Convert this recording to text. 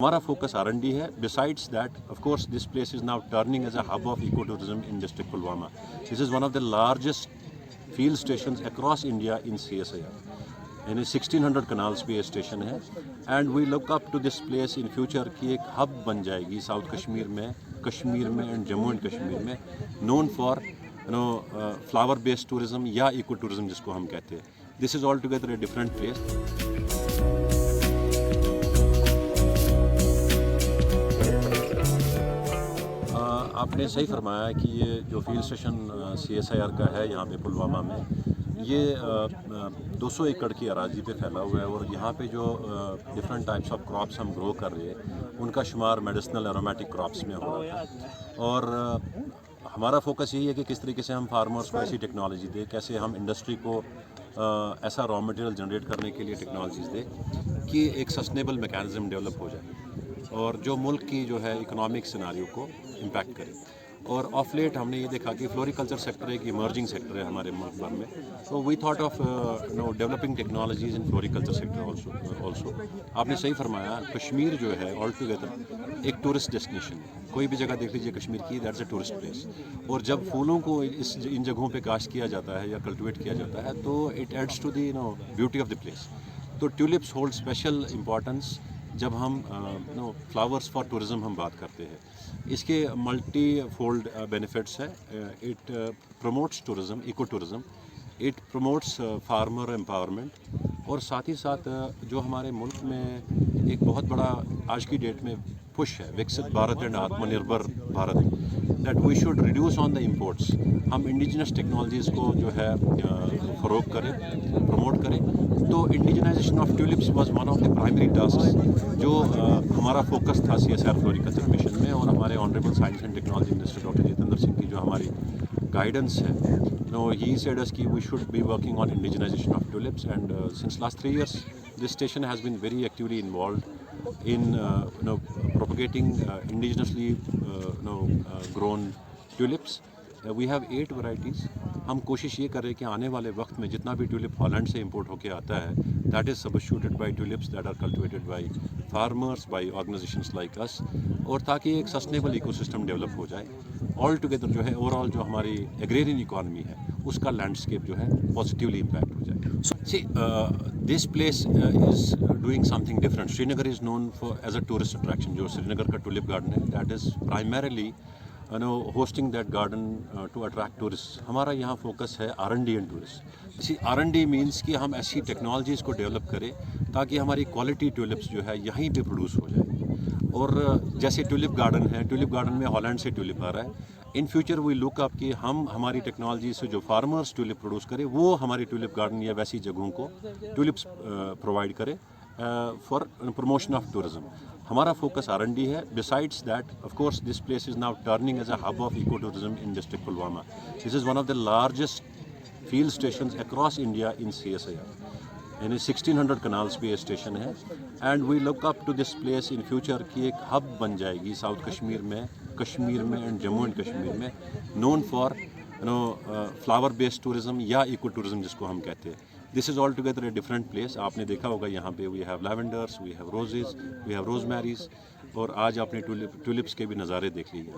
हमारा focus R&D है. Besides that, of course, this place is now turning as a hub of ecotourism in district Pulwama. This is one of the largest field stations across India in CSIR. यानी 1600 कनाल्स पे ये station है. And we look up to this place in future कि एक hub बन जाएगी south Kashmir में एंड जम्मू एंड कश्मीर में, known for flower based tourism या इको टूरिज्म जिसको हम कहते हैं. This is all together a different place. आपने सही फरमाया कि ये जो फील्ड स्टेशन CSIR का है यहाँ पे पुलवामा में, ये 200 एकड़ की अराजी पे फैला हुआ है. और यहाँ पे जो डिफरेंट टाइप्स ऑफ क्रॉप्स हम ग्रो कर रहे हैं उनका शुमार मेडिसिनल एरोमेटिक क्रॉप्स में हो रहा है. और हमारा फोकस यही है कि किस तरीके से हम फार्मर्स को ऐसी टेक्नोलॉजी दें, कैसे हम इंडस्ट्री को ऐसा रॉ मटेरियल जनरेट करने के लिए टेक्नोलॉजीज़ दें कि एक सस्टेनेबल मैकेनिज़्म डेवलप हो जाए और जो मुल्क की जो है इकोनॉमिक सिनारियो को इम्पैक्ट करे. और ऑफ लेट हमने ये देखा कि फ्लोरिकल्चर सेक्टर एक इमर्जिंग सेक्टर है हमारे मुल्क भर में. तो we thought of developing technologies in floriculture sector also. आपने सही फरमाया, कश्मीर जो है ऑल टुगेदर एक टूरिस्ट डेस्टिनेशन है. कोई भी जगह देख लीजिए कश्मीर की, दैट्स अ टूरिस्ट प्लेस. और जब फूलों को इन जगहों पे काश्त किया जाता है या कल्टिवेट किया जाता है तो it aids to the beauty of the place. तो ट्यूलिप्स होल्ड स्पेशल इम्पॉर्टेंस जब हम फ्लावर्स फॉर टूरिज़म हम बात करते हैं. इसके मल्टी फोल्ड बेनिफिट्स है. It promotes tourism, eco tourism, it promotes farmer empowerment. और साथ ही साथ जो हमारे मुल्क में एक बहुत बड़ा आज की डेट में पुश है विकसित भारत एंड आत्मनिर्भर Bharat, that we should reduce on the imports. हम इंडिजिनस टेक्नोलॉजीज़ को जो है फ़रोग करें, प्रमोट करें. तो indigenization of tulips was one of the primary task जो हमारा फोकस था CSIR फ्लोरिकल्चर मिशन में. और हमारे honourable science and technology minister doctor Jitendra Singh की जो हमारी गाइडेंस है, he said us कि we should be working on indigenization of tulips. And since last 3 years this station has been very actively involved in propagating indigenously grown tulips. We have 8 varieties. हम कोशिश ये कर रहे हैं कि आने वाले वक्त में जितना भी ट्यूलिप हॉलैंड से इंपोर्ट होके आता है, that is substituted by tulips that are cultivated by farmers, by organizations like us. और ताकि एक सस्टेनेबल इकोसिस्टम डेवलप हो जाए. ऑल टुगेदर जो है ओवरऑल जो हमारी एग्रेरियन इकॉनमी है उसका लैंडस्केप जो है पॉजिटिवली इम्पैक्ट हो जाए. See this place is doing something different. Srinagar is known for as a tourist attraction. जो श्रीनगर का टूलिप गार्डन है, that is primarily hosting that garden to attract tourist. हमारा यहाँ फोकस है R&D एंड टूरिस्ट. इसी R&D means कि हम ऐसी टेक्नोलॉजीज़ को डेवलप करें ताकि हमारी क्वालिटी ट्यूलिप्स जो है यहीं पे प्रोड्यूस हो जाए. और जैसे ट्यूलिप गार्डन है, ट्यूलिप गार्डन में हॉलैंड से ट्यूलिप आ रहा है. In future we look up कि हम हमारी टेक्नोलॉजी से जो फार्मर्स ट्यूलिप प्रोड्यूस करें वो हमारी ट्यूलिप गार्डन या वैसी जगहों को ट्यूलिप्स प्रोवाइड करें फॉर प्रमोशन ऑफ टूरिज्म. हमारा फोकस R&D है. Besides that, of course, this place is now turning as a hub of eco tourism in district Pulwama. This is one of the largest field stations across India in CSIR. यानी 1600 कनाल्स पे ये station है. And we look up to this place in future कि एक hub बन जाएगी south Kashmir में एंड जम्मू एंड कश्मीर में, known for flower based tourism या इको टूरिज्म जिसको हम कहते हैं. This is all together a different place. आपने देखा होगा यहाँ पे we have lavenders, we have roses, we have rosemaries. और आज आपने ट्यूलिप्स के भी नज़ारे देख लिए.